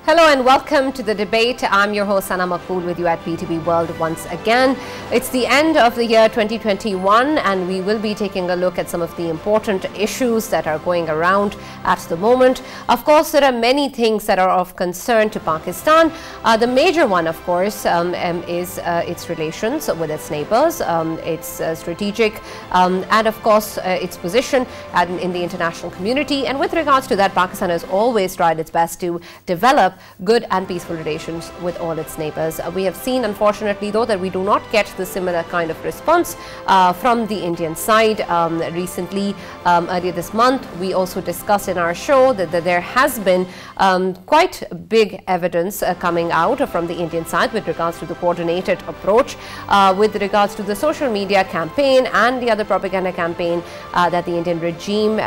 Hello and welcome to the debate. I'm your host Sana Maqbool with you at PTV World once again. It's the end of the year 2021 and we will be taking a look at some of the important issues that are going around at the moment. Of course, there are many things that are of concern to Pakistan. The major one, of course, is its relations with its neighbors, its strategic and of course its position in the international community. And with regards to that, Pakistan has always tried its best to develop good and peaceful relations with all its neighbors. We have seen, unfortunately, though, that we do not get the similar kind of response from the Indian side. Recently, earlier this month, we also discussed in our show that there has been quite big evidence coming out from the Indian side with regards to the coordinated approach, with regards to the social media campaign and the other propaganda campaign that the Indian regime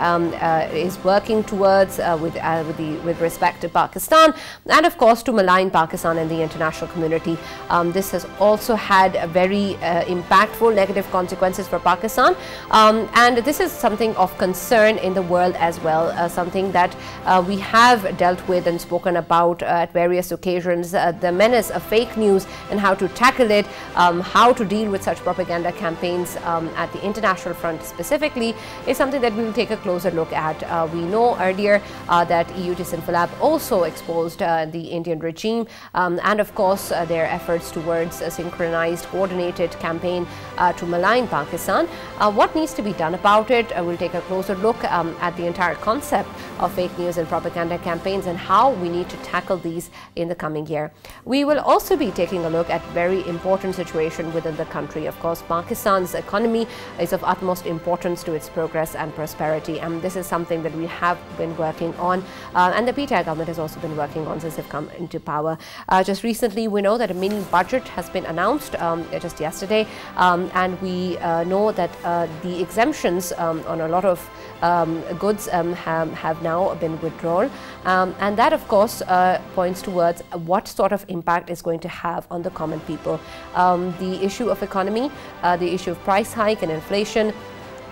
is working towards with respect to Pakistan, and of course to malign Pakistan and the international community. This has also had very impactful negative consequences for Pakistan, and this is something of concern in the world as well, something that we have dealt with and spoken about at various occasions. The menace of fake news and how to tackle it, how to deal with such propaganda campaigns at the international front specifically, is something that we will take a closer look at. We know earlier that EU Disinfo also exposed the Indian regime and of course their efforts towards a synchronized, coordinated campaign to malign Pakistan. What needs to be done about it? We'll take a closer look at the entire concept of fake news and propaganda campaigns and how we need to tackle these in the coming year. We will also be taking a look at very important situation within the country. Of course, Pakistan's economy is of utmost importance to its progress and prosperity, and this is something that we have been working on and the PTV government has also been working on since they've come into power. Just recently, we know that a mini budget has been announced just yesterday, and we know that the exemptions on a lot of goods have now been withdrawn, and that of course points towards what sort of impact is going to have on the common people. The issue of economy, the issue of price hike and inflation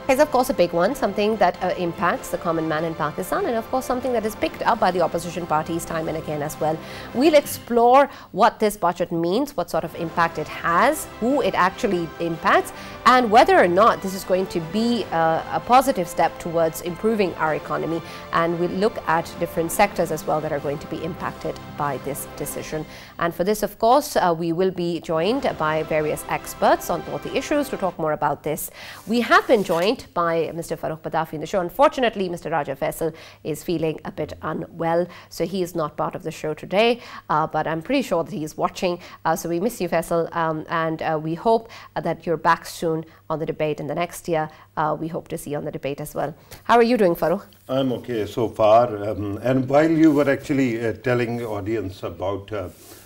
is of course a big one, something that impacts the common man in Pakistan, and of course something that is picked up by the opposition parties time and again as well. We'll explore what this budget means, what sort of impact it has, who it actually impacts, and whether or not this is going to be a positive step towards improving our economy. And we'll look at different sectors as well that are going to be impacted by this decision. And for this, of course, we will be joined by various experts on both the issues to talk more about this. We have been joined by Mr. Farrukh Pitafi in the show. Unfortunately, Mr. Raja Faisal is feeling a bit unwell, so he is not part of the show today, but I'm pretty sure that he is watching. So we miss you, Faisal, and we hope that you're back soon on the debate in the next year. We hope to see you on the debate as well. How are you doing, Farrukh? I'm okay so far. And while you were actually telling the audience about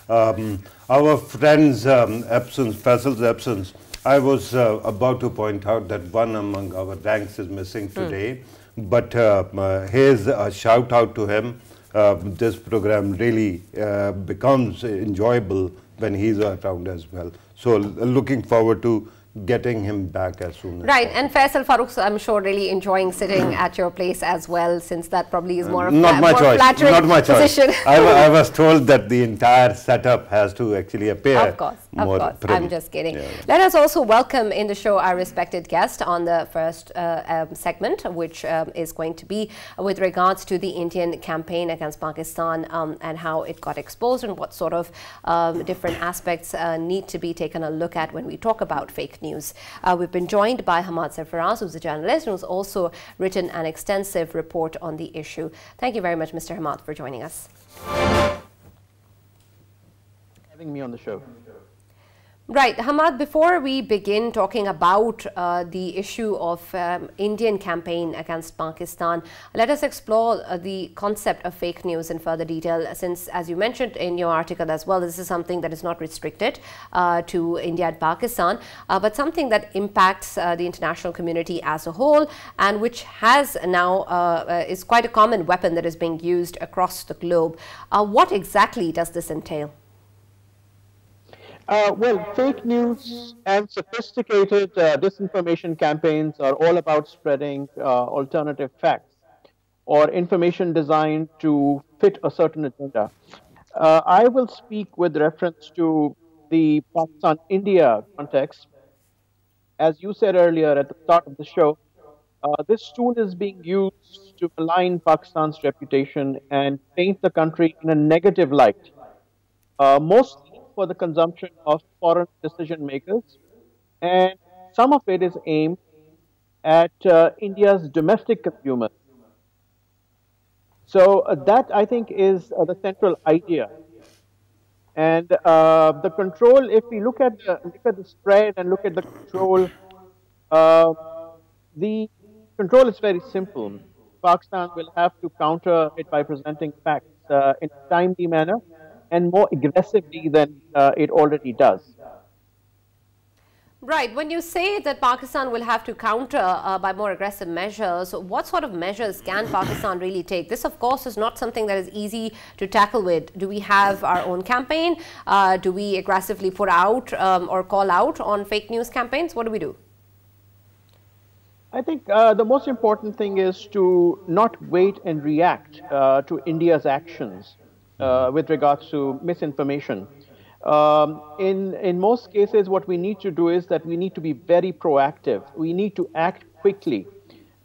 our friend's absence, Faisal's absence, I was about to point out that one among our ranks is missing today, but here's a shout out to him. This program really becomes enjoyable when he's around as well. So looking forward to getting him back as soon as possible. And Faisal, Farrukh, I'm sure really enjoying sitting at your place as well, since that probably is more of not my choice. Not my position. Choice. I was told that the entire setup has to actually appear. Of course. I'm just kidding. Yeah. Let us also welcome in the show our respected guest on the first segment, which is going to be with regards to the Indian campaign against Pakistan and how it got exposed and what sort of different aspects need to be taken a look at when we talk about fake news. We've been joined by Hamad Sarfaraz, who's a journalist and who's also written an extensive report on the issue. Thank you very much, Mr. Hamad, for joining us. Having me on the show. Right, Hamad, before we begin talking about the issue of Indian campaign against Pakistan, let us explore the concept of fake news in further detail, since, as you mentioned in your article as well, this is something that is not restricted to India and Pakistan, but something that impacts the international community as a whole, and which has now is quite a common weapon that is being used across the globe. What exactly does this entail? Well, fake news and sophisticated disinformation campaigns are all about spreading alternative facts or information designed to fit a certain agenda. I will speak with reference to the Pakistan-India context. As you said earlier at the start of the show, this tool is being used to malign Pakistan's reputation and paint the country in a negative light, mostly for the consumption of foreign decision makers. And some of it is aimed at India's domestic consumers. So that I think is the central idea. And the control, if we look at the spread and look at the control, uh, the control is very simple. Pakistan will have to counter it by presenting facts in a timely manner and more aggressively than it already does. Right. When you say that Pakistan will have to counter by more aggressive measures, what sort of measures can Pakistan really take? This, of course, is not something that is easy to tackle with. Do we have our own campaign? Do we aggressively put out or call out on fake news campaigns? What do we do? I think the most important thing is to not wait and react to India's actions with regards to misinformation. In most cases, what we need to do is that we need to be very proactive. We need to act quickly.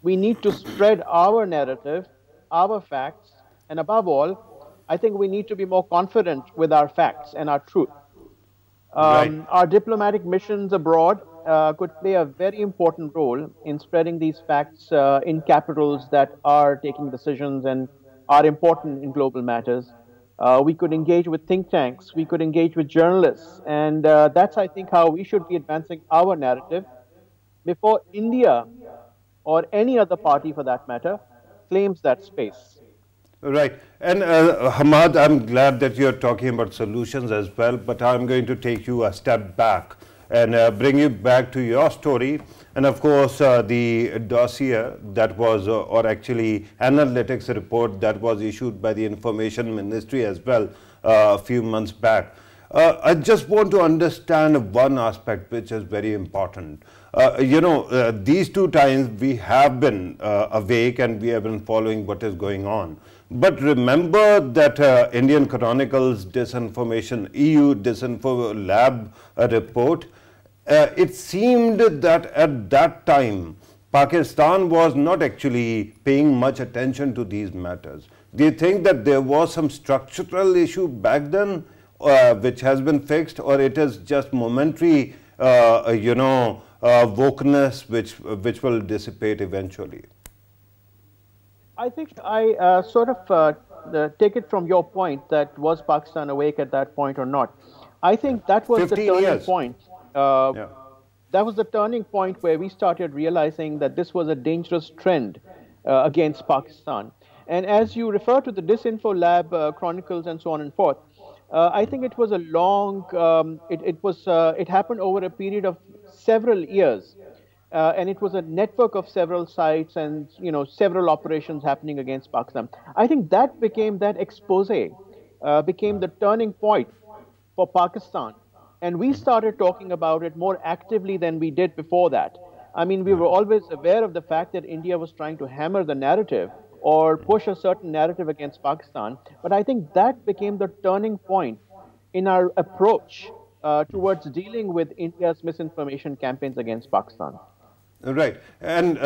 We need to spread our narrative, our facts, and above all, I think we need to be more confident with our facts and our truth. Right. Our diplomatic missions abroad could play a very important role in spreading these facts in capitals that are taking decisions and are important in global matters. We could engage with think tanks, we could engage with journalists, and that's, I think, how we should be advancing our narrative before India or any other party for that matter claims that space. Right. And Hamad, I'm glad that you're talking about solutions as well, but I'm going to take you a step back and bring you back to your story. And of course, the dossier that was, or actually analytics report that was issued by the Information Ministry as well a few months back. I just want to understand one aspect which is very important. These 2 times we have been awake and we have been following what is going on. But remember that Indian Chronicles Disinformation, EU Disinfo Lab report, it seemed that at that time, Pakistan was not actually paying much attention to these matters. Do you think that there was some structural issue back then which has been fixed, or it is just momentary, wokeness which will dissipate eventually? I think I take it from your point that was Pakistan awake at that point or not. I think that was the 15 turning years. point. Yeah. That was the turning point where we started realizing that this was a dangerous trend against Pakistan. And as you refer to the Disinfo Lab chronicles and so on and forth, I think it was a it happened over a period of several years. And it was a network of several sites and several operations happening against Pakistan. I think that expose became the turning point for Pakistan, and we started talking about it more actively than we did before that. I mean, we were always aware of the fact that India was trying to hammer the narrative or push a certain narrative against Pakistan, but I think that became the turning point in our approach towards dealing with India's misinformation campaigns against Pakistan. Right. And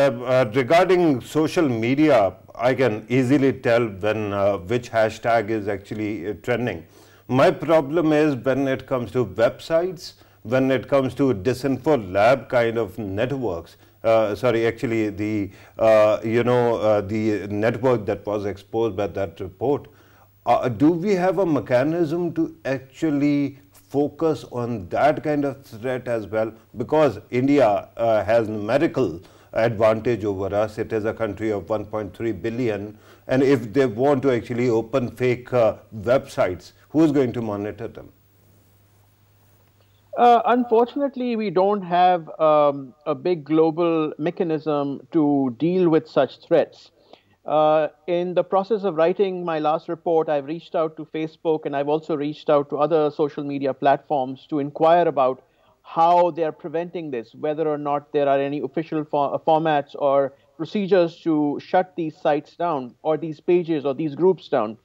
regarding social media, I can easily tell when which hashtag is actually trending. My problem is when it comes to websites, when it comes to Disinfo Lab kind of networks. Actually, the the network that was exposed by that report. Do we have a mechanism to actually focus on that kind of threat as well? Because India has numerical advantage over us. It is a country of 1.3 billion. And if they want to actually open fake websites, who's going to monitor them? Unfortunately, we don't have a big global mechanism to deal with such threats. In the process of writing my last report, I've reached out to Facebook and I've also reached out to other social media platforms to inquire about how they are preventing this, whether or not there are any official formats or procedures to shut these sites down or these pages or these groups down.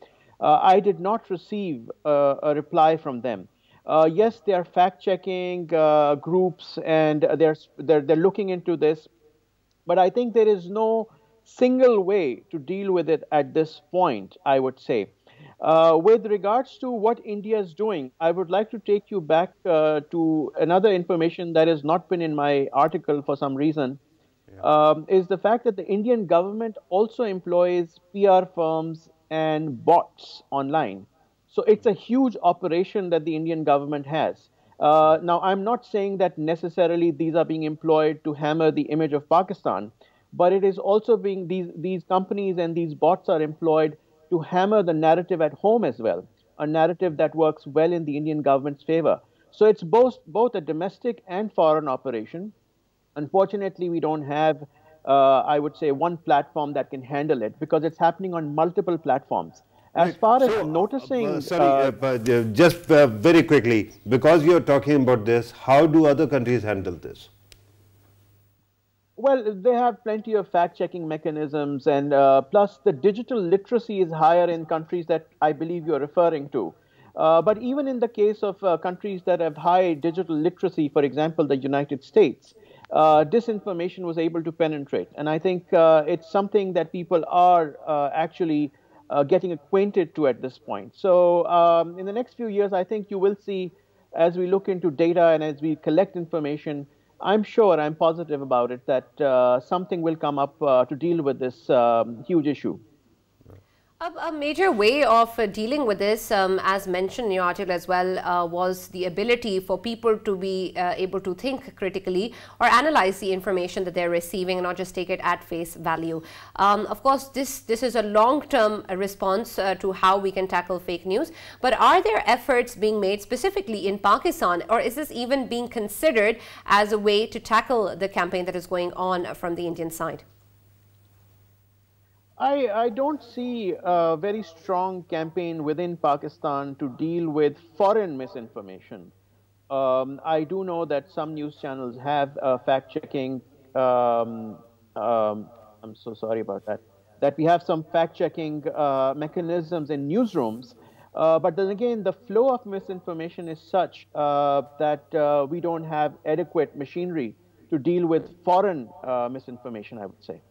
I did not receive a reply from them. Yes, they are fact-checking groups, and they're looking into this, but I think there is no single way to deal with it at this point, I would say. With regards to what India is doing, I would like to take you back to another information that has not been in my article for some reason, is the fact that the Indian government also employs PR firms and bots online. So it's a huge operation that the Indian government has. Now, I'm not saying that necessarily these are being employed to hammer the image of Pakistan, but it is also being, these companies and these bots are employed to hammer the narrative at home as well, a narrative that works well in the Indian government's favor. So it's both a domestic and foreign operation. Unfortunately, we don't have, I would say, one platform that can handle it, because it's happening on multiple platforms. As far as noticing... just very quickly, because you're talking about this, how do other countries handle this? Well, they have plenty of fact-checking mechanisms, and plus the digital literacy is higher in countries that I believe you're referring to. But even in the case of countries that have high digital literacy, for example, the United States, disinformation was able to penetrate. And I think it's something that people are actually getting acquainted to at this point. So in the next few years, I think you will see, as we look into data and as we collect information, I'm sure, I'm positive about it, that something will come up to deal with this huge issue. A major way of dealing with this, as mentioned in your article as well, was the ability for people to be able to think critically or analyze the information that they're receiving and not just take it at face value. Of course, this is a long-term response to how we can tackle fake news. But are there efforts being made specifically in Pakistan, or is this even being considered as a way to tackle the campaign that is going on from the Indian side? I don't see a very strong campaign within Pakistan to deal with foreign misinformation. I do know that some news channels have fact-checking. I'm so sorry about that. That we have some fact-checking mechanisms in newsrooms. But then again, the flow of misinformation is such that we don't have adequate machinery to deal with foreign misinformation, I would say.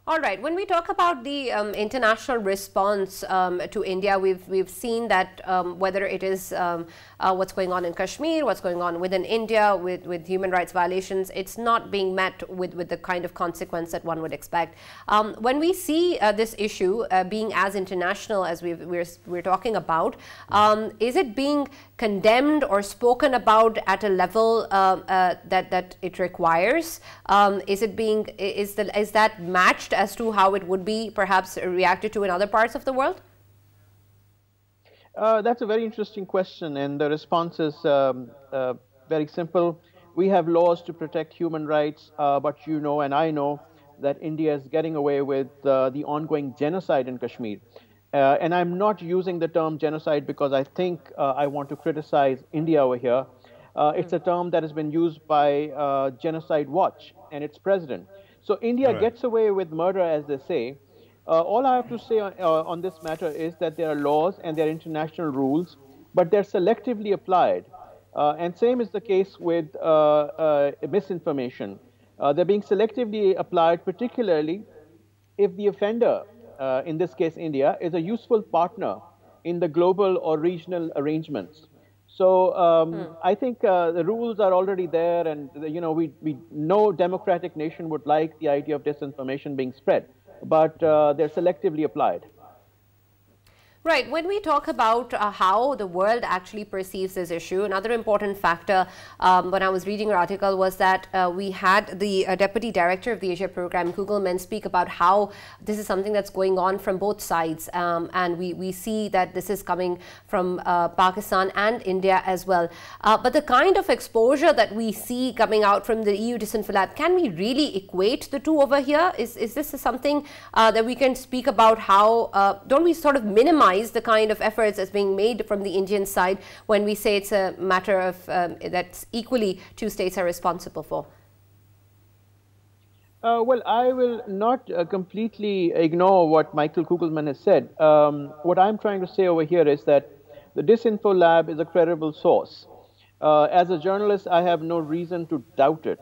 All right. When we talk about the international response to India, we've seen that whether it is what's going on in Kashmir, what's going on within India with human rights violations, it's not being met with the kind of consequence that one would expect. When we see this issue being as international as we're talking about, is it being condemned or spoken about at a level that it requires? Is that matched as to how it would be perhaps reacted to in other parts of the world? That's a very interesting question, and the response is very simple. We have laws to protect human rights, but you know and I know that India is getting away with the ongoing genocide in Kashmir. And I'm not using the term genocide because I think I want to criticize India over here. It's a term that has been used by Genocide Watch and its president. So India gets away with murder, as they say. All I have to say on this matter is that there are laws and there are international rules, but they're selectively applied. And same is the case with misinformation. They're being selectively applied, particularly if the offender, in this case India, is a useful partner in the global or regional arrangements. So I think the rules are already there, and no democratic nation would like the idea of disinformation being spread, but they're selectively applied. Right. When we talk about how the world actually perceives this issue, another important factor when I was reading your article was that we had the Deputy Director of the Asia Program, Kugelman, speak about how this is something that's going on from both sides. And we see that this is coming from Pakistan and India as well. But the kind of exposure that we see coming out from the EU disinfo, can we really equate the two over here? Is this something that we can speak about how, don't we sort of minimize the kind of efforts that's being made from the Indian side when we say it's a matter of that's equally two states are responsible for? Well, I will not completely ignore what Michael Kugelman has said. What I'm trying to say over here is that the Disinfo Lab is a credible source. As a journalist, I have no reason to doubt it.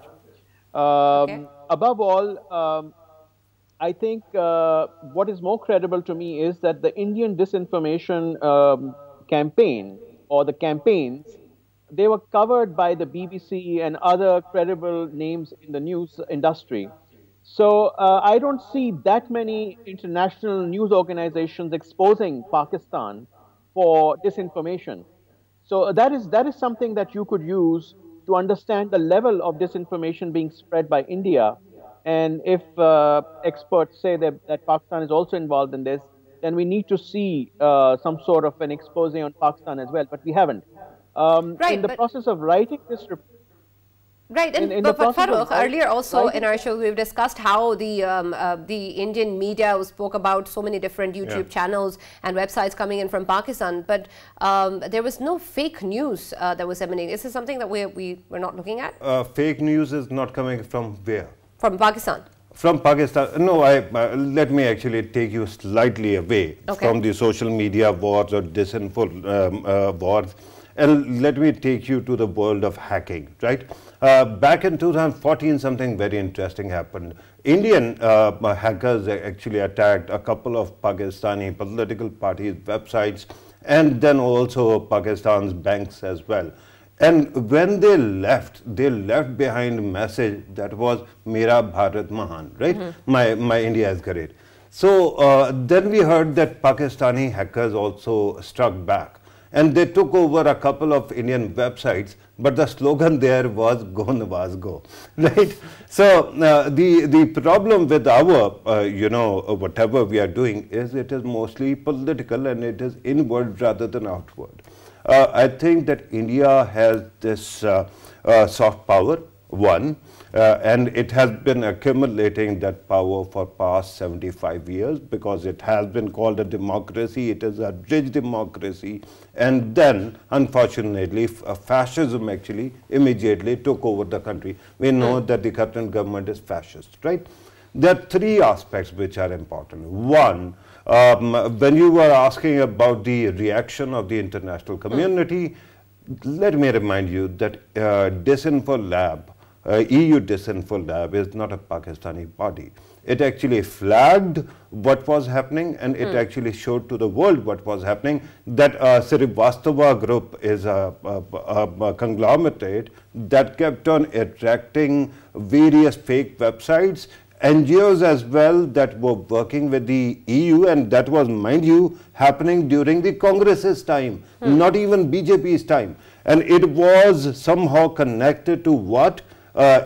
Okay. Above all, I think what is more credible to me is that the Indian disinformation campaign or the campaigns, they were covered by the BBC and other credible names in the news industry. So I don't see that many international news organizations exposing Pakistan for disinformation. So that is something that you could use to understand the level of disinformation being spread by India. And if experts say that Pakistan is also involved in this, then we need to see some sort of an expose on Pakistan as well. But we haven't. In Right, the but process of writing this report, right, and in the but process of Farrukh, earlier also in writing, our show we've discussed how the Indian media spoke about so many different YouTube channels and websites coming in from Pakistan, but there was no fake news that was emanating. Is this something that we're not looking at? Fake news is not coming from where? From Pakistan? From Pakistan. No, let me actually take you slightly away from the social media wars or disinfo wars, and let me take you to the world of hacking, right? Back in 2014, something very interesting happened. Indian hackers actually attacked a couple of Pakistani political parties' websites and then also Pakistan's banks as well. And when they left behind a message that was Mera Bharat Mahan, right? My India is great. So then we heard that Pakistani hackers also struck back. And they took over a couple of Indian websites, but the slogan there was "Go Nawaz Go," right? So the problem with our whatever we are doing is it is mostly political and it is inward rather than outward. I think that India has this soft power, one, and it has been accumulating that power for past 75 years because it has been called a democracy. It is a rich democracy. And then, unfortunately, fascism actually immediately took over the country. We know that the current government is fascist, right? There are three aspects which are important. One, when you were asking about the reaction of the international community, let me remind you that Disinfo Lab, EU Disinfo Lab is not a Pakistani body. It actually flagged what was happening and it actually showed to the world what was happening, that Srivastava group is a conglomerate that kept on attracting various fake websites, NGOs as well that were working with the EU, and that was, mind you, happening during the Congress's time, not even BJP's time. And it was somehow connected to what?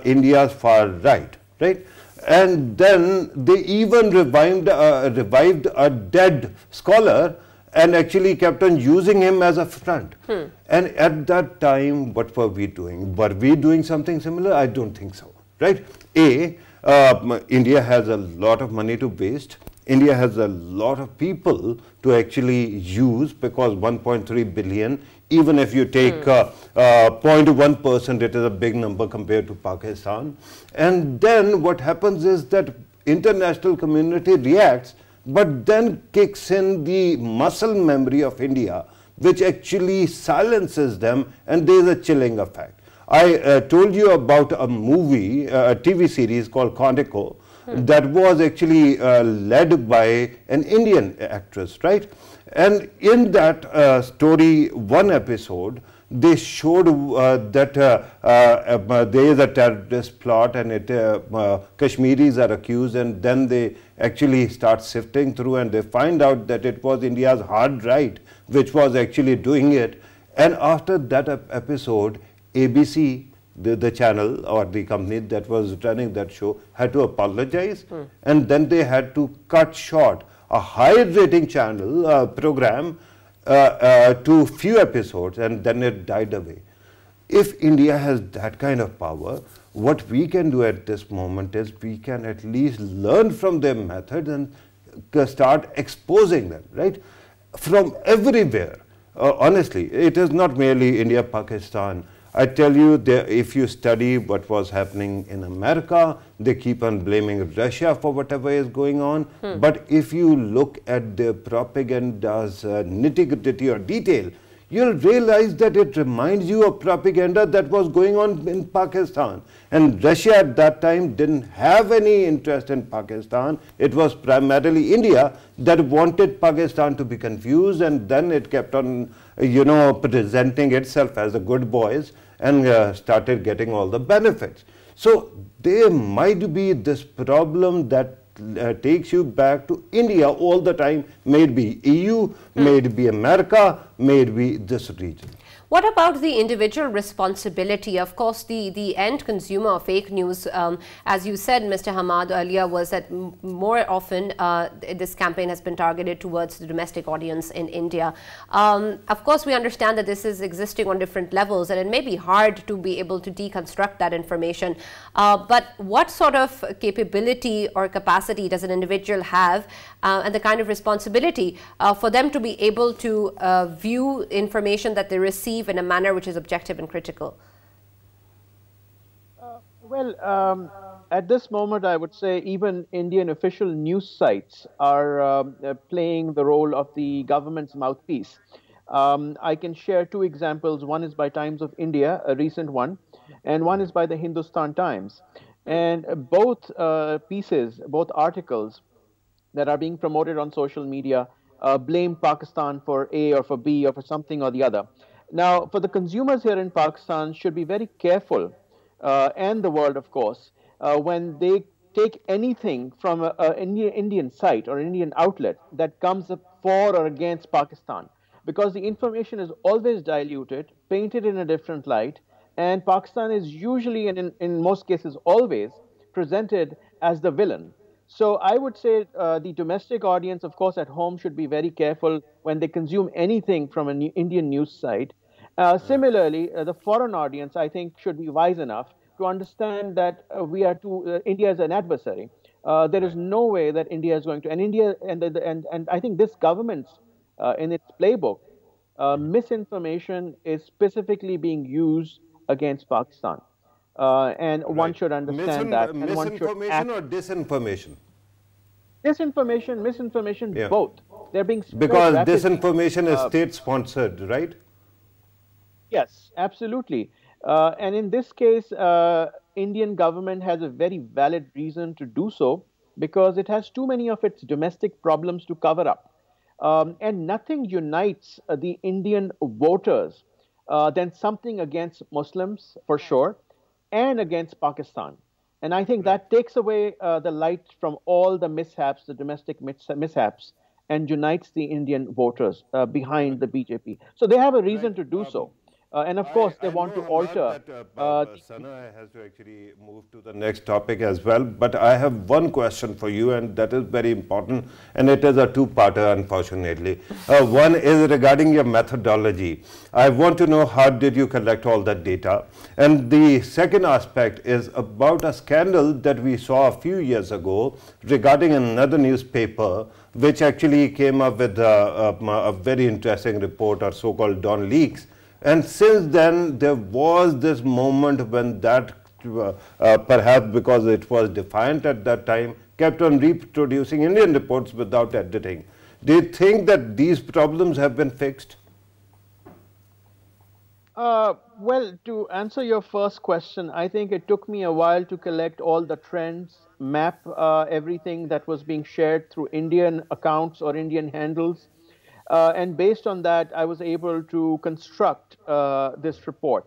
India's far right, right? And then they even revived a dead scholar and actually kept on using him as a front. And at that time, what were we doing? Were we doing something similar? I don't think so, right? India has a lot of money to waste. India has a lot of people to actually use because 1.3 billion, even if you take 0.1%, it is a big number compared to Pakistan. And then what happens is that international community reacts, but then kicks in the muscle memory of India, which actually silences them, and there is a chilling effect. I told you about a movie, a TV series called Quantico, that was actually led by an Indian actress, right? And in that story, one episode, they showed that there is a terrorist plot and Kashmiris are accused, and then they actually start sifting through and they find out that it was India's hard right which was actually doing it. And after that episode, ABC, the channel or the company that was running that show, had to apologize, and then they had to cut short a high rating channel program to few episodes, and then it died away. If India has that kind of power, what we can do at this moment is we can at least learn from their methods and start exposing them, right? From everywhere. Honestly, it is not merely India, Pakistan. I tell you, if you study what was happening in America, they keep on blaming Russia for whatever is going on. But if you look at the propaganda's nitty-gritty or detail, you'll realize that it reminds you of propaganda that was going on in Pakistan. And Russia at that time didn't have any interest in Pakistan. It was primarily India that wanted Pakistan to be confused, and then it kept on, presenting itself as the good boys and started getting all the benefits. So there might be this problem that takes you back to India all the time, may it be EU, may it be America, may it be this region. What about the individual responsibility? Of course, the end consumer of fake news, as you said, Mr. Hamad, earlier, was that more often this campaign has been targeted towards the domestic audience in India. Of course, we understand that this is existing on different levels, and it may be hard to be able to deconstruct that information. But what sort of capability or capacity does an individual have, and the kind of responsibility for them to be able to view information that they receive in a manner which is objective and critical? At this moment, I would say even Indian official news sites are playing the role of the government's mouthpiece. I can share two examples. One is by Times of India, a recent one, and one is by the Hindustan Times. And both pieces, both articles that are being promoted on social media blame Pakistan for A or for B or for something or the other. Now, for the consumers here in Pakistan should be very careful, and the world, of course, when they take anything from an Indian site or Indian outlet that comes up for or against Pakistan, because the information is always diluted, painted in a different light, and Pakistan is usually, and in most cases always, presented as the villain. So I would say the domestic audience, of course, at home should be very careful when they consume anything from an Indian news site. Similarly, the foreign audience, I think, should be wise enough to understand that India is an adversary. There is no way that India is going to, and I think this government's in its playbook, misinformation is specifically being used against Pakistan. And one should understand that. And misinformation or disinformation? Disinformation, misinformation, both. They're being spread because rapidly. disinformation is state-sponsored, right? Yes, absolutely. And in this case, Indian government has a very valid reason to do so because it has too many of its domestic problems to cover up. And nothing unites the Indian voters than something against Muslims, for sure, and against Pakistan. And I think that takes away the light from all the mishaps, the domestic mishaps, and unites the Indian voters behind the BJP. So they have a reason to do so. And of course, they want to alter. Sana has to actually move to the next topic as well. But I have one question for you, and that is very important. And it is a two-parter, unfortunately. One is regarding your methodology. I want to know how did you collect all that data? And the second aspect is about a scandal that we saw a few years ago regarding another newspaper, which actually came up with a very interesting report, or so-called Dawn Leaks. And since then, there was this moment when that, perhaps because it was defiant at that time, kept on reproducing Indian reports without editing. Do you think that these problems have been fixed? Well, to answer your first question, I think it took me a while to collect all the trends, map everything that was being shared through Indian accounts or Indian handles. And based on that, I was able to construct this report.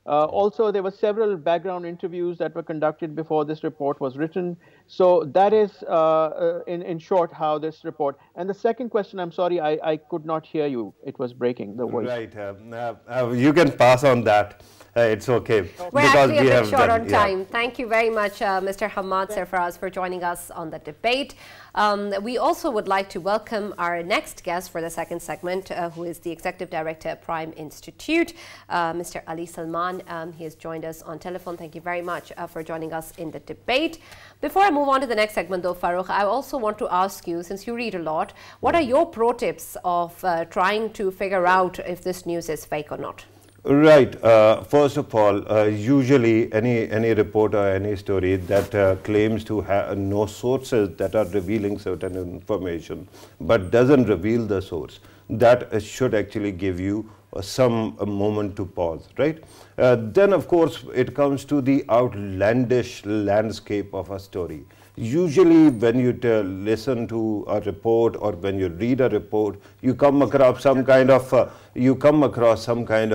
Also, there were several background interviews that were conducted before this report was written. So that is, in short, how this report. And the second question, I'm sorry, I could not hear you. It was breaking, the voice. Right. You can pass on that. It's okay. We're actually a bit short on time. Thank you very much, Mr. Hamad Sarfaraz, for joining us on the debate. We also would like to welcome our next guest for the second segment, who is the Executive Director at Prime Institute, Mr. Ali Salman. He has joined us on telephone. Thank you very much for joining us in the debate. Before I move on to the next segment, though, Farrukh, I also want to ask you, since you read a lot, what are your pro tips of trying to figure out if this news is fake or not? Right. First of all, usually any report or any story that claims to have no sources that are revealing certain information, but doesn't reveal the source, that should actually give you some moment to pause, right? Then, of course, it comes to the outlandish landscape of a story. Usually when you listen to a report or when you read a report, you come across some kind of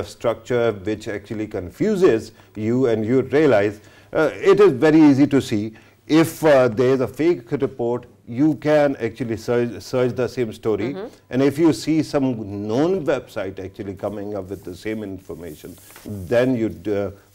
structure which actually confuses you, and you realize it is very easy to see if there is a fake report. You can actually search the same story, and if you see some known website actually coming up with the same information, then you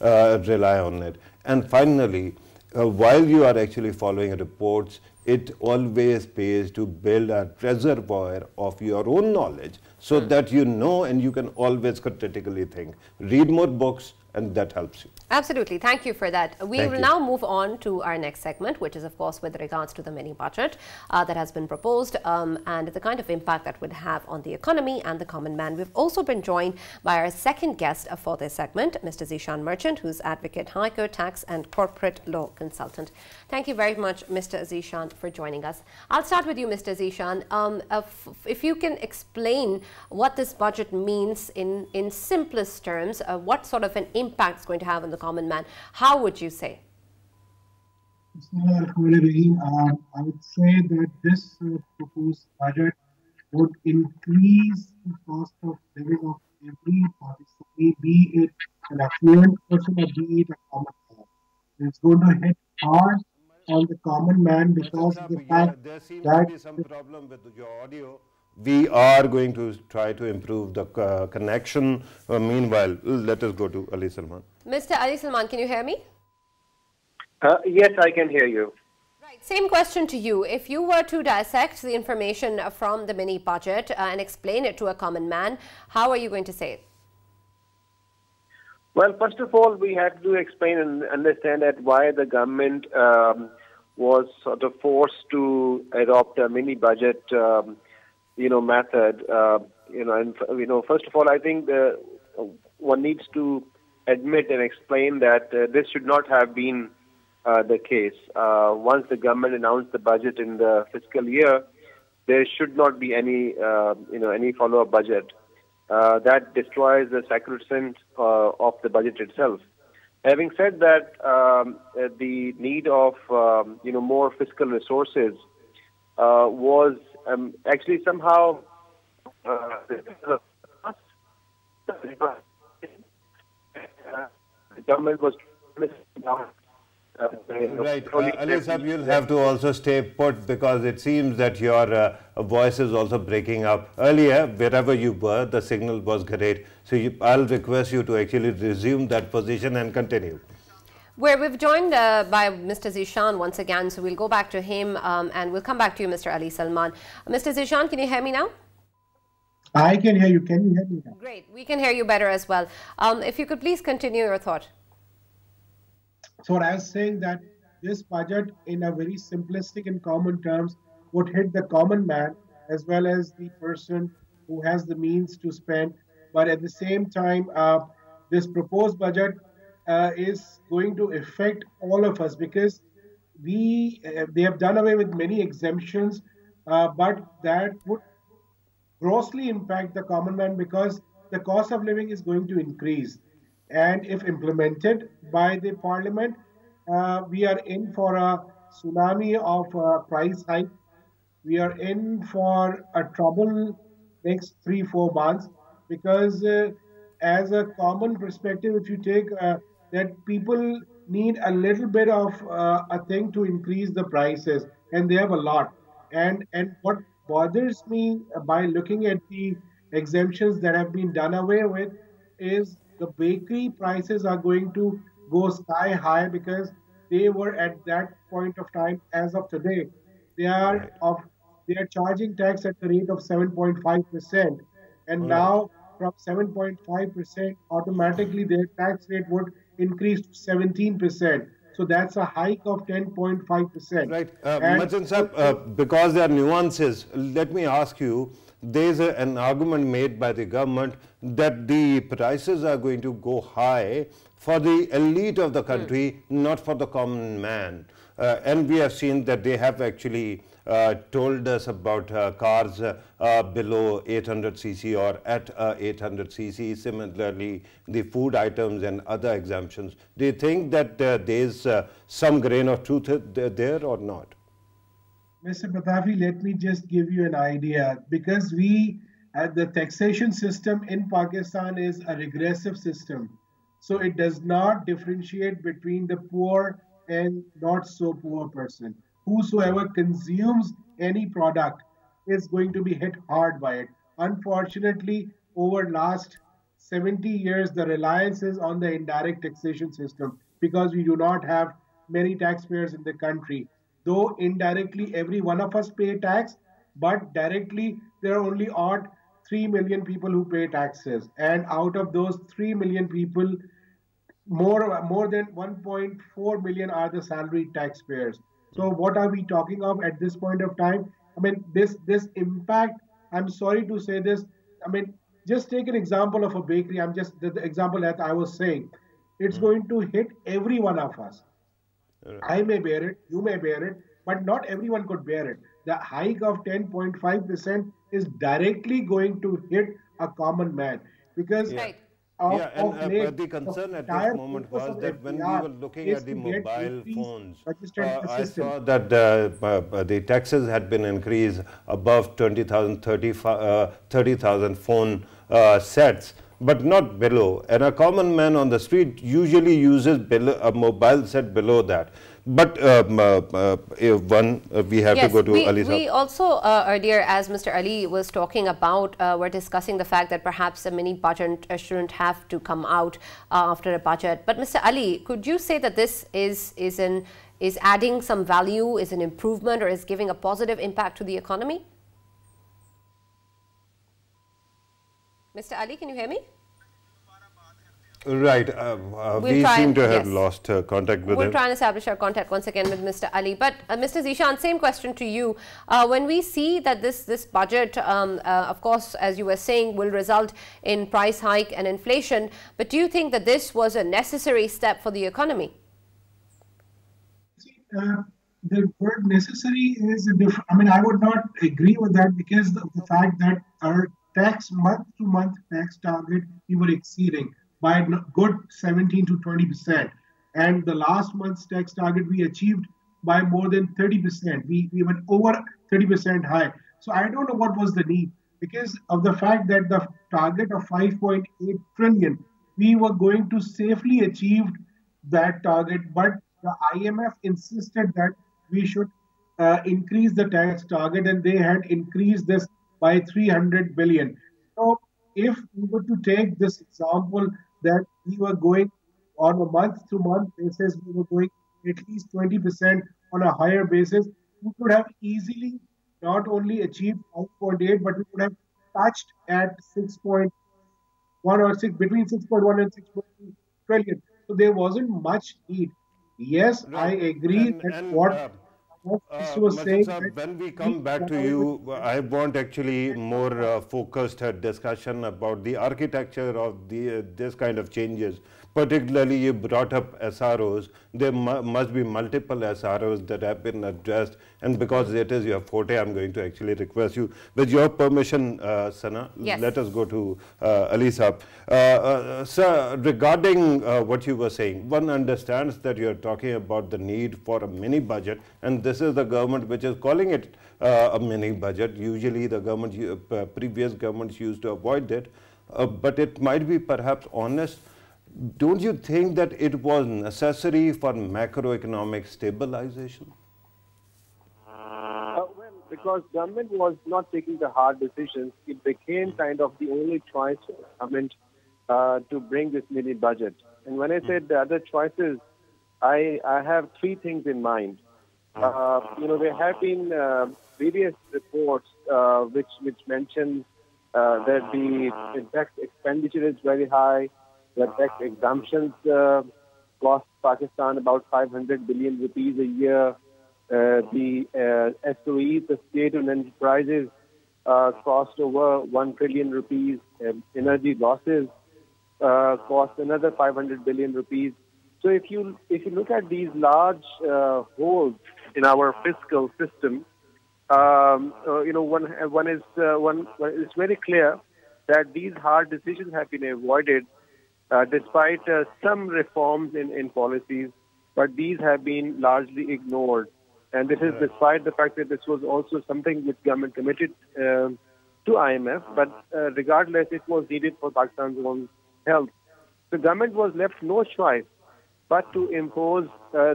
rely on it. And finally, while you are actually following reports, it always pays to build a reservoir of your own knowledge so that you know and you can always critically think. Read more books, and that helps you. Absolutely. Thank you for that. We will now move on to our next segment, which is, of course, with regards to the mini budget that has been proposed and the kind of impact that would have on the economy and the common man. We've also been joined by our second guest for this segment, Mr. Zishan Merchant, who's Advocate High Court Tax and Corporate Law Consultant. Thank you very much, Mr. Zishan, for joining us. I'll start with you, Mr. Zishan. If you can explain what this budget means in simplest terms, what sort of an impact it's going to have on the common man, how would you say? I would say that this proposed budget would increase the cost of living of every Pakistani, be it an affluent person or be it a common man. It's going to hit hard on the common man because of the fact there seems that to be some problem with your audio. We are going to try to improve the connection. Meanwhile, let us go to Ali Salman. Mr. Ali Salman, can you hear me? Yes, I can hear you. Right. Same question to you. If you were to dissect the information from the mini budget and explain it to a common man, how are you going to say it? Well, first of all, we have to explain and understand that why the government was sort of forced to adopt a mini budget method, first of all, I think one needs to admit and explain that this should not have been the case. Once the government announced the budget in the fiscal year, there should not be any follow-up budget. That destroys the sacrosanct of the budget itself. Having said that, the need of more fiscal resources was actually somehow the government was right. Ali Sahab, you'll have to also stay put because it seems that your voice is also breaking up. Earlier, wherever you were, the signal was great. So I'll request you to actually resume that position and continue. Where we've joined by Mr. Zishan once again, so we'll go back to him and we'll come back to you, Mr. Ali Salman. Mr. Zishan, can you hear me now? I can hear you. Can you hear me now? Great. We can hear you better as well. If you could please continue your thought. So I was saying that this budget, in a very simplistic and common terms, would hit the common man as well as the person who has the means to spend. But at the same time, this proposed budget is going to affect all of us because they have done away with many exemptions, but that would grossly impact the common man because the cost of living is going to increase. And if implemented by the parliament, we are in for a tsunami of price hike. We are in for a trouble next 3-4 months because as a common perspective, if you take that people need a little bit of a thing to increase the prices, and they have a lot. And what bothers me by looking at the exemptions that have been done away with is the bakery prices are going to go sky high because they were at that point of time. As of today, they are charging tax at the rate of 7.5%, and now from 7.5% automatically their tax rate would increase to 17%. So that's a hike of 10.5%. Right. Merchant Sahab, because there are nuances, let me ask you, there is an argument made by the government that the prices are going to go high for the elite of the country, not for the common man. And we have seen that they have actually told us about cars below 800cc or at 800cc. Similarly, the food items and other exemptions. Do you think that there is some grain of truth there or not? Mr. Pitafi, let me just give you an idea. Because the taxation system in Pakistan is a regressive system. So it does not differentiate between the poor and not so poor person. Whosoever consumes any product is going to be hit hard by it. Unfortunately, over last 70 years, the reliance is on the indirect taxation system because we do not have many taxpayers in the country. Though indirectly every one of us pay tax, but directly there are only odd 3 million people who pay taxes. And out of those 3 million people, more than 1.4 million are the salaried taxpayers. So what are we talking of at this point of time? I mean, this impact, I'm sorry to say this, I mean, just take an example of a bakery. I'm just the example that I was saying. It's going to hit every one of us. I may bear it, you may bear it, but not everyone could bear it. The hike of 10.5% is directly going to hit a common man because the concern at this moment was that when we were looking at the mobile phones, I saw that the taxes had been increased above 20,000, 30,000 phone sets, but not below. And a common man on the street usually uses a mobile set below that. But we have to go to Ali. We also earlier, as Mr. Ali was talking about, we're discussing the fact that perhaps a mini budget shouldn't have to come out after a budget. But Mr. Ali, could you say that this is adding some value, is an improvement, or is giving a positive impact to the economy? Mr. Ali, can you hear me? Right. We seem to have lost contact with him. We'll try and establish our contact once again with Mr. Ali. But Mr. Zishan, same question to you. When we see that this budget, of course, as you were saying, will result in price hike and inflation, but do you think that this was a necessary step for the economy? The word necessary is a different. I mean, I would not agree with that because of the fact that our month-to-month tax target we were exceeding by a good 17 to 20%. And the last month's tax target we achieved by more than 30%. We went over 30% high. So I don't know what was the need because of the fact that the target of 5.8 trillion, we were going to safely achieve that target. But the IMF insisted that we should increase the tax target, and they had increased this by 300 billion. So if we were to take this example that we were going on a month-to-month basis, we were going at least 20% on a higher basis, we could have easily not only achieved 5.8, but we could have touched at 6.1 or between 6.1 and 6.2 trillion. So there wasn't much need. Yes, I agree that what was saying. When we come back to you, I want actually more focused discussion about the architecture of this kind of changes. Particularly, you brought up SROs. There must be multiple SROs that have been addressed. And because it is your forte, I'm going to actually request you, with your permission, Sana, let us go to Ali Saab. Sir, regarding what you were saying, one understands that you're talking about the need for a mini budget, and this is the government which is calling it a mini budget. Usually the government, previous governments used to avoid it, but it might be perhaps honest. Don't you think that it was necessary for macroeconomic stabilization? Well, because government was not taking the hard decisions, it became kind of the only choice for government to bring this mini budget. And when I said the other choices, I have three things in mind. There have been various reports which mention that the tax expenditure is very high. The tax exemptions cost Pakistan about 500 billion rupees a year. The SOEs, the state-owned enterprises, cost over 1 trillion rupees. Energy losses cost another 500 billion rupees. So if you look at these large holes in our fiscal system, it's very clear that these hard decisions have been avoided despite some reforms in policies, but these have been largely ignored. And this is despite the fact that this was also something which government committed to IMF, but regardless, it was needed for Pakistan's own health. The government was left no choice but to impose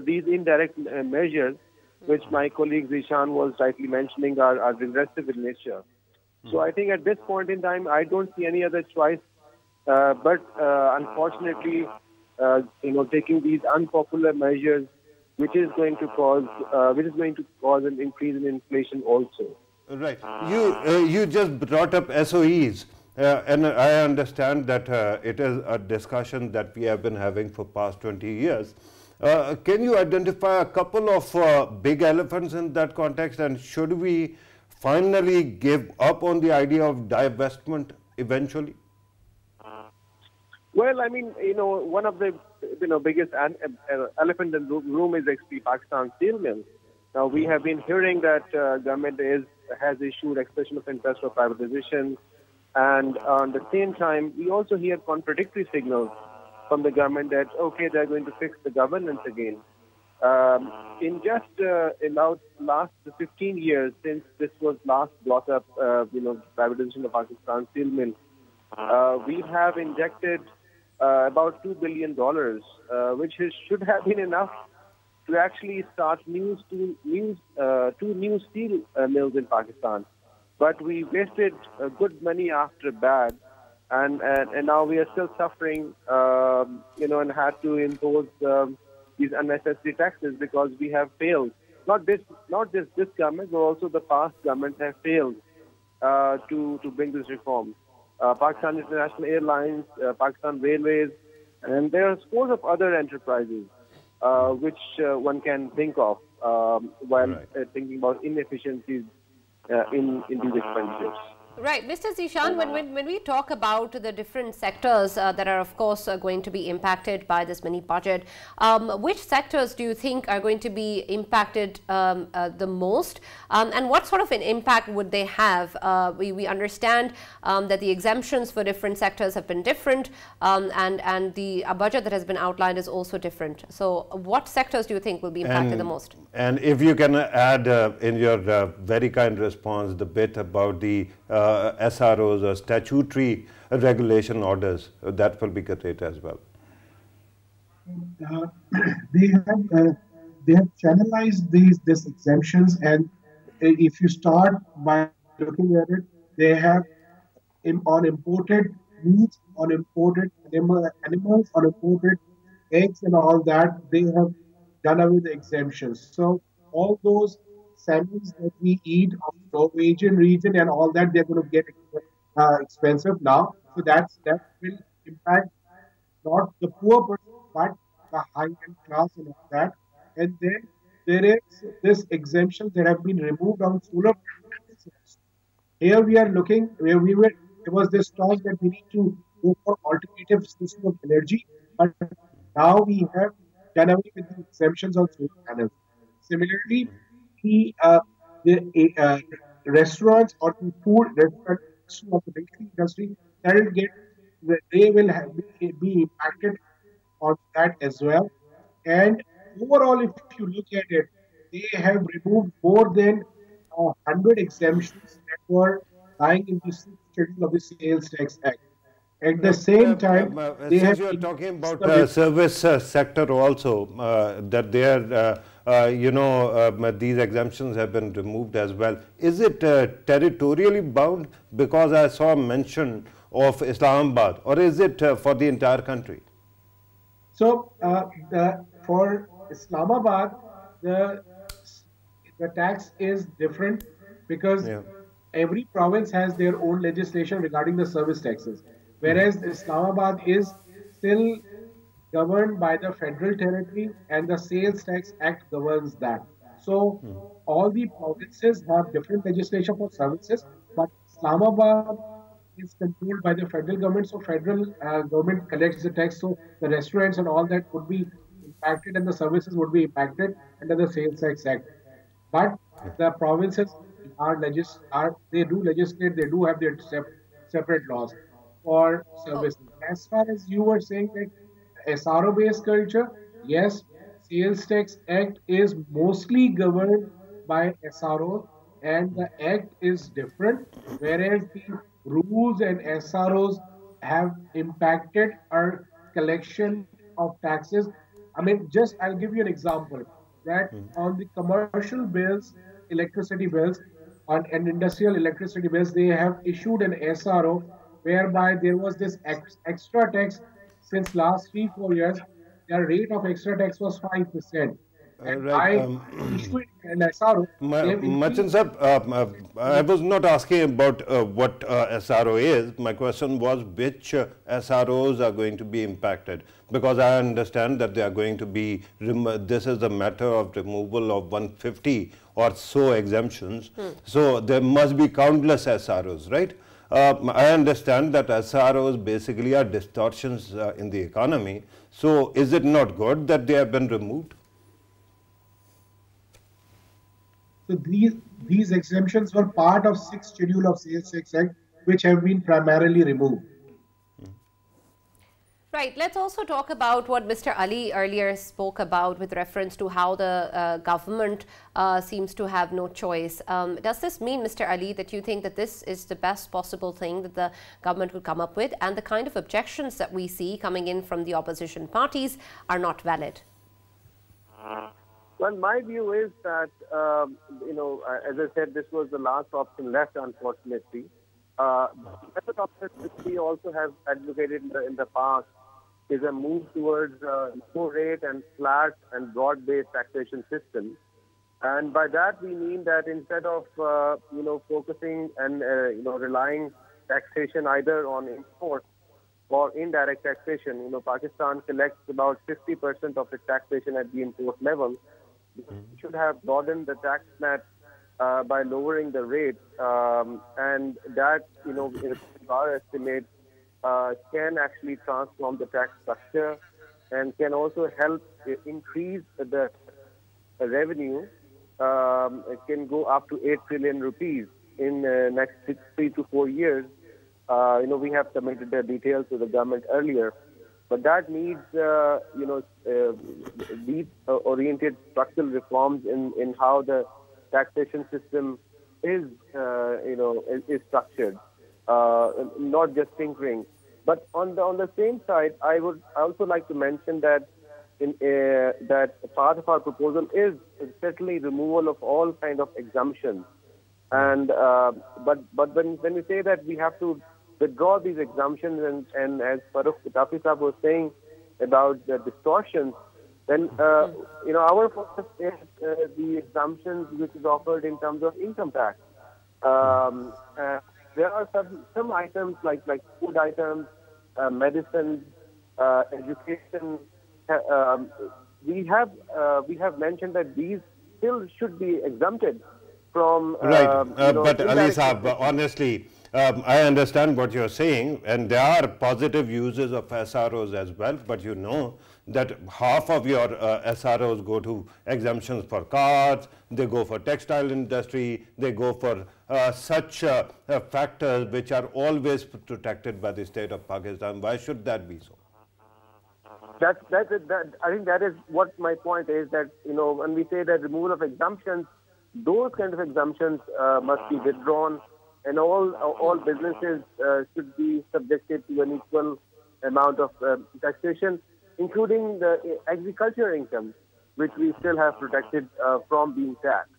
these indirect measures, which my colleague Zishan was rightly mentioning are regressive in nature. So I think at this point in time, I don't see any other choice but unfortunately, taking these unpopular measures, which is going to cause an increase in inflation also. Right. You just brought up SOEs, and I understand that it is a discussion that we have been having for past 20 years. Can you identify a couple of big elephants in that context, and should we finally give up on the idea of divestment eventually? Well, I mean, one of the biggest elephant in the room is actually Pakistan Steel Mill. Now, we have been hearing that government has issued expression of interest for privatization, and at the same time, we also hear contradictory signals from the government that, okay, they're going to fix the governance again. In just about last 15 years since this was last brought up, privatization of Pakistan Steel Mill, we have injected about $2 billion, which should have been enough to actually start two new steel mills in Pakistan. But we wasted good money after bad, and now we are still suffering, and had to impose these unnecessary taxes because we have failed. Not just this government, but also the past governments have failed to bring this reform. Pakistan International Airlines, Pakistan Railways, and there are scores of other enterprises which one can think of while thinking about inefficiencies in these expenditures. Right. Mr. Zishan, when we talk about the different sectors that are, of course, going to be impacted by this mini budget, which sectors do you think are going to be impacted the most? And what sort of an impact would they have? We understand that the exemptions for different sectors have been different, and the budget that has been outlined is also different. So what sectors do you think will be impacted the most? And if you can add in your very kind response the bit about the SROs or statutory regulation orders, that will be great as well. They have channelized these exemptions, and if you start by looking at it, they have on imported meat, on imported animals, on imported eggs, and all that. They have done away the exemptions. So all those salmons that we eat of Norwegian region and all that, they're going to get expensive now. So that will impact not the poor person, but the high-end class and all that. And then there is this exemption that have been removed on solar panels. Here we are looking where we were. There was this talk that we need to go for alternative system of energy, but now we have done away with the exemptions on solar panels. Similarly, the restaurants or the food restaurant of the bakery industry, they will be impacted on that as well. And overall, if you look at it, they have removed more than 100 exemptions that were lying in the schedule of the Sales Tax Act. At the same time, since you are talking about service sector also, that they are, these exemptions have been removed as well. Is it territorially bound? Because I saw mention of Islamabad, or is it for the entire country? So for Islamabad, the tax is different because every province has their own legislation regarding the service taxes. Whereas Islamabad is still governed by the federal territory, and the Sales Tax Act governs that. So all the provinces have different legislation for services, but Islamabad is controlled by the federal government, so federal government collects the tax. So the restaurants and all that would be impacted, and the services would be impacted under the Sales Tax Act. But the provinces are they do legislate, they do have their separate laws for Oh, services. As far as you were saying that SRO based culture, yes, Sales Tax Act is mostly governed by SRO, and the act is different, whereas the rules and SROs have impacted our collection of taxes. I mean, just I'll give you an example that on the commercial bills, electricity bills, on and industrial electricity bills, they have issued an SRO whereby there was this extra tax since last 3 4 years. Their rate of extra tax was 5%, and Right. by issuing an SRO, they have Machin increased. sir, I was not asking about what SRO is. My question was which SROs are going to be impacted, because I understand that they are going to be, this is a matter of removal of 150 or so exemptions. So there must be countless SROs, right? I understand that SROs basically are distortions in the economy. So is it not good that they have been removed? So these exemptions were part of sixth schedule of Sales Tax Act, which have been primarily removed. right. Let's also talk about what Mr. Ali earlier spoke about with reference to how the government seems to have no choice. Does this mean, Mr. Ali, that you think that this is the best possible thing that the government could come up with, and the kind of objections that we see coming in from the opposition parties are not valid? Well, my view is that, as I said, this was the last option left, unfortunately. The other option which we also have advocated in the past is a move towards low rate and flat and broad-based taxation system. And by that we mean that instead of focusing and relying taxation either on imports or indirect taxation, Pakistan collects about 50% of its taxation at the import level. We should have broadened the tax net by lowering the rate, and that, in our estimate, can actually transform the tax structure and can also help increase the revenue. It can go up to 8 trillion rupees in the next 3 to 4 years. We have submitted the details to the government earlier, but that needs, deep-oriented structural reforms in how the taxation system is structured, not just tinkering. But on the same side, I would also like to mention that that part of our proposal is certainly removal of all kind of exemptions. And but when we say that we have to withdraw these exemptions, and as Farrukh Pitafi Sahab was saying about the distortions, then our focus is the exemptions which is offered in terms of income tax. There are some items like food items, medicine, education. We have mentioned that these still should be exempted from. Right, but Ali indirect Saab, honestly, I understand what you're saying, and there are positive uses of SROs as well, but you know that half of your SROs go to exemptions for cars, they go for textile industry, they go for such factors which are always protected by the state of Pakistan. Why should that be so? That I think that is what my point is, that when we say that removal of exemptions, those kind of exemptions must be withdrawn, and all businesses should be subjected to an equal amount of taxation, including the agriculture income, which we still have protected from being taxed.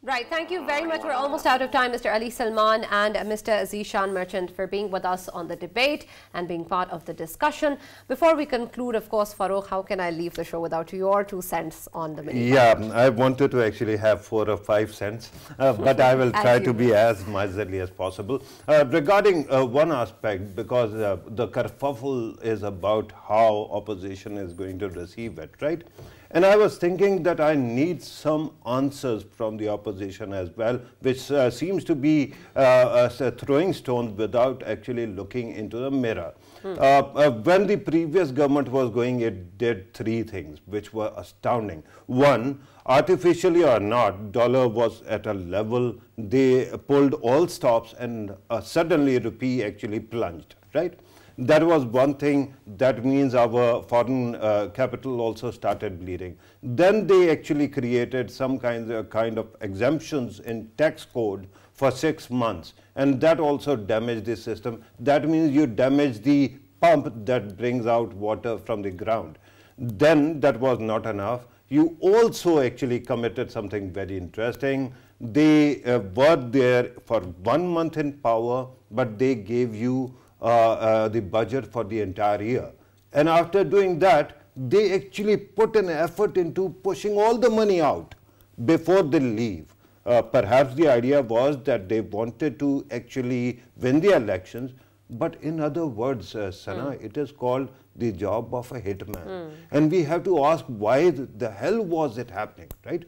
Right, thank you very much. We're almost out of time, Mr. Ali Salman and Mr. Zishan Merchant, for being with us on the debate and being part of the discussion. Before we conclude, of course, Farrukh, how can I leave the show without your 2 cents on the mini? Yeah, I wanted to actually have 4 or 5 cents, but I will try to be as miserly as possible. Regarding one aspect, because the kerfuffle is about how opposition is going to receive it, right? And I was thinking that I need some answers from the opposition as well, which seems to be throwing stones without actually looking into the mirror. When the previous government was going, it did three things which were astounding. One, artificially or not, dollar was at a level, they pulled all stops and suddenly rupee actually plunged, right? That was one thing. That means our foreign capital also started bleeding. Then they actually created some kind of exemptions in tax code for 6 months, and that also damaged the system. That means you damage the pump that brings out water from the ground. Then that was not enough. You also actually committed something very interesting. They were there for 1 month in power, but they gave you the budget for the entire year. And after doing that, they actually put an effort into pushing all the money out before they leave. Perhaps the idea was that they wanted to actually win the elections, but in other words, Sana, it is called the job of a hitman. And we have to ask, why the hell was it happening, right?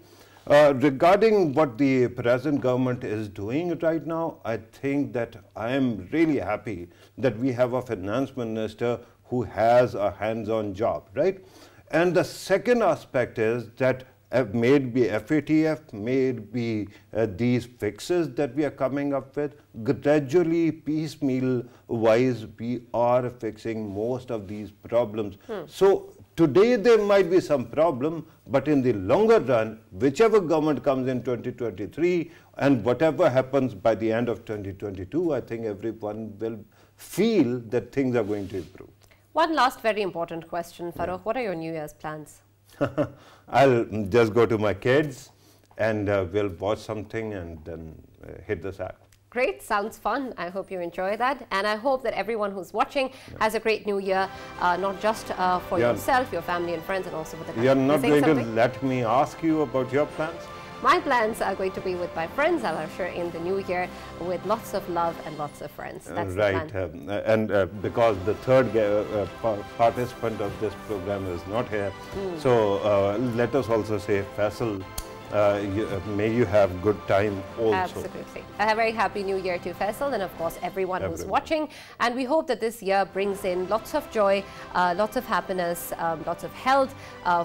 Regarding what the present government is doing right now, I think that I am really happy that we have a finance minister who has a hands-on job, right? And the second aspect is that maybe FATF, maybe these fixes that we are coming up with, gradually, piecemeal wise, we are fixing most of these problems. So today there might be some problem, but in the longer run, whichever government comes in 2023 and whatever happens by the end of 2022, I think everyone will feel that things are going to improve. One last very important question, Farrukh. What are your New Year's plans? I'll just go to my kids and we'll watch something and then hit the sack. Great, sounds fun. I hope you enjoy that, and I hope that everyone who's watching has a great new year, not just for yourself, your family and friends, and also for the country. You're not going to let me ask you about your plans? My plans are going to be with my friends. I'll usher in the new year with lots of love and lots of friends. That's right, the plan. And because the third participant of this program is not here, so let us also say, Faisal, may you have good time also. Absolutely. A very happy new year to Faisal and of course everyone who's watching, and we hope that this year brings in lots of joy, lots of happiness, lots of health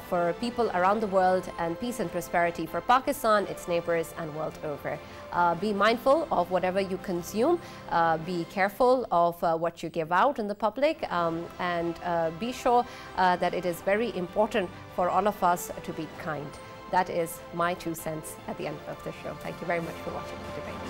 for people around the world, and peace and prosperity for Pakistan, its neighbors and world over. Be mindful of whatever you consume, be careful of what you give out in the public, and be sure that it is very important for all of us to be kind. That is my 2 cents at the end of the show. Thank you very much for watching the debate.